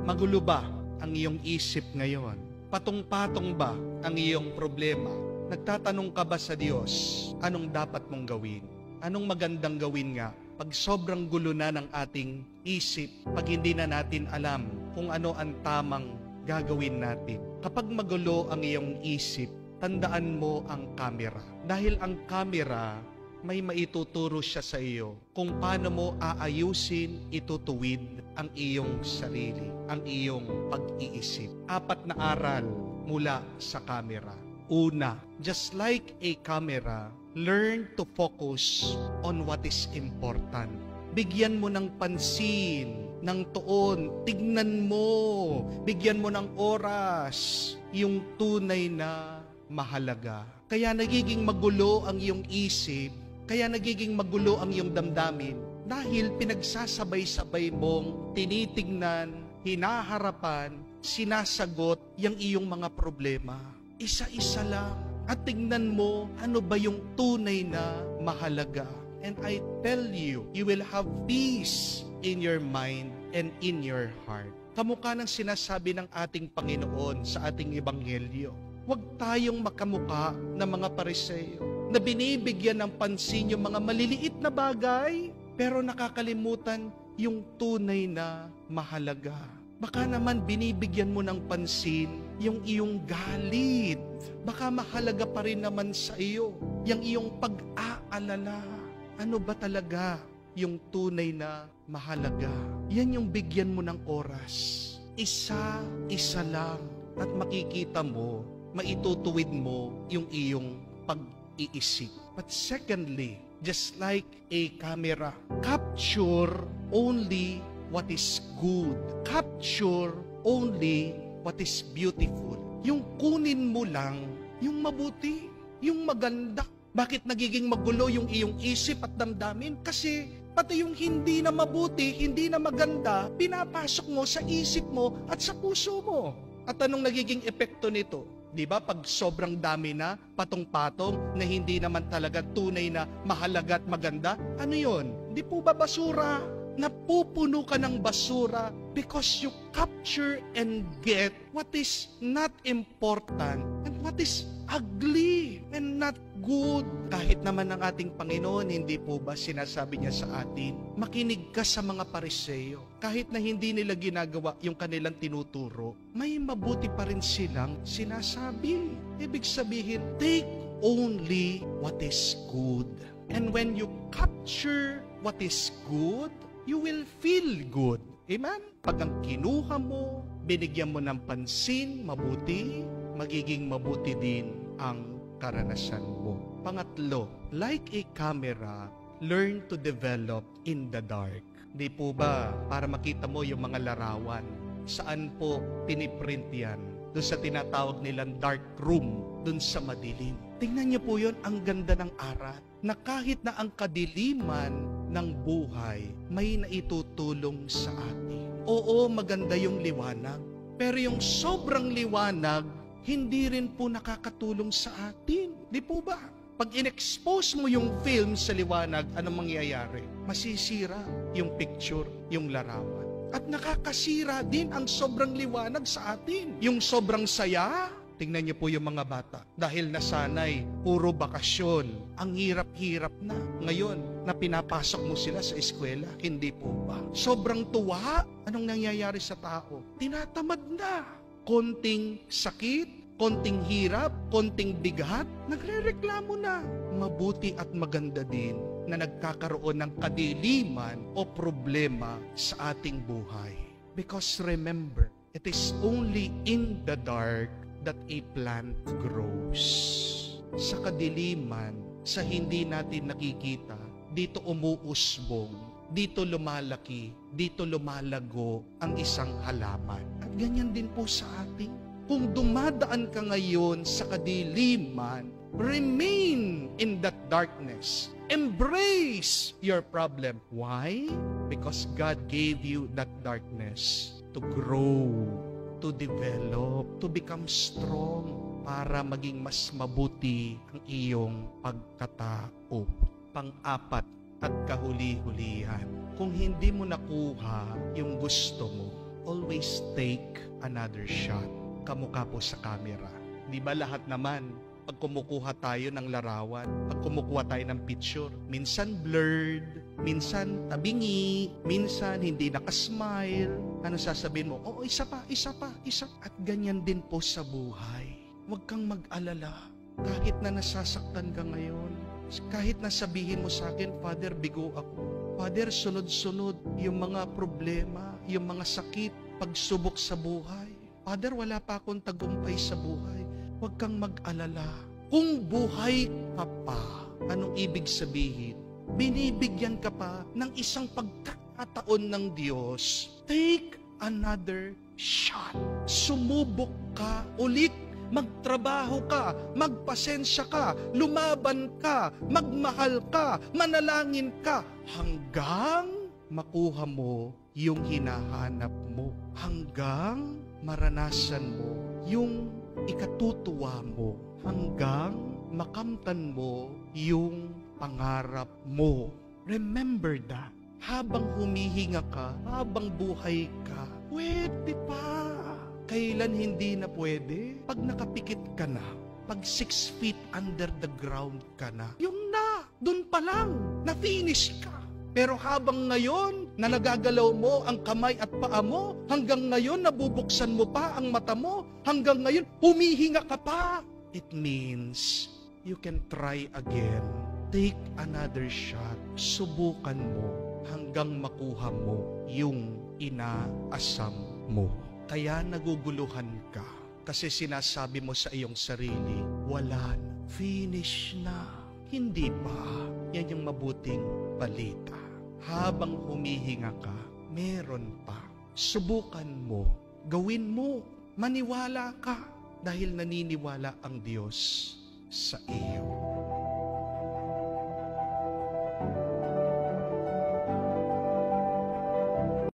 Magulo ba ang iyong isip ngayon? Patong-patong ba ang iyong problema? Nagtatanong ka ba sa Diyos, anong dapat mong gawin? Anong magandang gawin nga pag sobrang gulo na ng ating isip, pag hindi na natin alam kung ano ang tamang gagawin natin? Kapag magulo ang iyong isip, tandaan mo ang camera. Dahil ang camera, may maituturo siya sa iyo kung paano mo aayusin, itutuwid ang iyong sarili, ang iyong pag-iisip. 4 na aral mula sa camera. Una, just like a camera, learn to focus on what is important. Bigyan mo ng pansin, ng tuon, tignan mo, bigyan mo ng oras, yung tunay na mahalaga. Kaya nagiging magulo ang iyong isip, kaya nagiging magulo ang iyong damdamin dahil pinagsasabay-sabay mong tinitingnan, hinaharapan, sinasagot yung iyong mga problema. Isa-isa lang. At tingnan mo ano ba yung tunay na mahalaga. And I tell you, you will have peace in your mind and in your heart. Kamukha ng sinasabi ng ating Panginoon sa ating Ebanghelyo. Huwag tayong makamukha ng mga Pariseo na binibigyan ng pansin yung mga maliliit na bagay, pero nakakalimutan yung tunay na mahalaga. Baka naman binibigyan mo ng pansin yung iyong galit. Baka mahalaga pa rin naman sa iyo yung iyong pag-aalala. Ano ba talaga yung tunay na mahalaga? Yan yung bigyan mo ng oras. Isa-isa lang. At makikita mo, maitutuwid mo yung iyong pag-iisip. But secondly, just like a camera, capture only what is good. Capture only what is beautiful. Yung kunin mo lang, yung mabuti, yung maganda. Bakit nagiging magulo yung iyong isip at damdamin? Kasi pati yung hindi na mabuti, hindi na maganda, pinapasok mo sa isip mo at sa puso mo. At anong nagiging epekto nito? Di ba? Pag sobrang dami na, patong-patong, na hindi naman talaga tunay na mahalaga at maganda, ano yon? Di po ba basura? Napupuno ka ng basura because you capture and get what is not important and what is ugly and not good. Kahit naman ang ating Panginoon, hindi po ba sinasabi niya sa atin, makinig ka sa mga Pariseo. Kahit na hindi nila ginagawa yung kanilang tinuturo, may mabuti pa rin silang sinasabi. Ibig sabihin, take only what is good. And when you capture what is good, you will feel good. Amen? Pag ang kinuha mo, binigyan mo ng pansin, mabuti, magiging mabuti din ang karanasan mo. Pangatlo, like a camera, learn to develop in the dark. Di po ba, para makita mo yung mga larawan, saan po piniprint yan? Doon sa tinatawag nilang dark room, doon sa madilim. Tingnan niyo po yun, ang ganda ng arat, na kahit na ang kadiliman ng buhay, may naitutulong sa atin. Oo, maganda yung liwanag, pero yung sobrang liwanag, hindi rin po nakakatulong sa atin. Di po ba? Pag in-expose mo yung film sa liwanag, anong mangyayari? Masisira yung picture, yung larawan. At nakakasira din ang sobrang liwanag sa atin. Yung sobrang saya, tingnan niyo po yung mga bata. Dahil nasanay, puro bakasyon. Ang hirap-hirap na. Ngayon, na pinapasok mo sila sa eskwela, hindi po ba? Sobrang tuwa, anong nangyayari sa tao? Tinatamad na. Konting sakit, konting hirap, konting bigat, nagrereklamo na. Mabuti at maganda din na nagkakaroon ng kadiliman o problema sa ating buhay. Because remember, it is only in the dark that a plant grows. Sa kadiliman, sa hindi natin nakikita, dito umuusbong, dito lumalaki, dito lumalago ang isang halaman. At ganyan din po sa atin. Kung dumadaan ka ngayon sa kadiliman, remain in that darkness. Embrace your problem. Why? Because God gave you that darkness to grow, to develop, to become strong, para maging mas mabuti ang iyong pagkatao. Pang-apat at kahuli-hulihan, kung hindi mo nakuha yung gusto mo, always take another shot. Kamukha po sa camera. Di ba lahat naman, pag kumukuha tayo ng larawan, pag kumukuha tayo ng picture, minsan blurred, minsan tabingi, minsan hindi nakasmile. Ano sasabihin mo? Oo, isa pa. At ganyan din po sa buhay. Huwag kang mag-alala. Kahit na nasasaktan ka ngayon, kahit na sabihin mo sa akin, Father, bigo ako. Father, sunod-sunod yung mga problema, yung mga sakit, pagsubok sa buhay. Father, wala pa akong tagumpay sa buhay. Huwag kang mag-alala. Kung buhay ka pa, anong ibig sabihin? Binibigyan ka pa ng isang pagkakataon ng Diyos. Take another shot. Sumubok ka ulit. Magtrabaho ka, magpasensya ka, lumaban ka, magmahal ka, manalangin ka, hanggang makuha mo yung hinahanap mo. Hanggang maranasan mo yung ikatutuwa mo. Hanggang makamtan mo yung pangarap mo. Remember that. Habang humihinga ka, habang buhay ka, pwede pa. Kailan hindi na pwede? Pag nakapikit ka na, pag 6 feet under the ground ka na, yun na, dun pa lang, na-finish ka. Pero habang ngayon, na nagagalaw mo ang kamay at paa mo, hanggang ngayon, nabubuksan mo pa ang mata mo, hanggang ngayon, humihinga ka pa. It means, you can try again. Take another shot. Subukan mo hanggang makuha mo yung inaasam mo. Kaya naguguluhan ka kasi sinasabi mo sa iyong sarili, wala na, finish na. Hindi pa. Yan yung mabuting balita. Habang humihinga ka, meron pa. Subukan mo, gawin mo, maniwala ka dahil naniniwala ang Diyos sa iyo.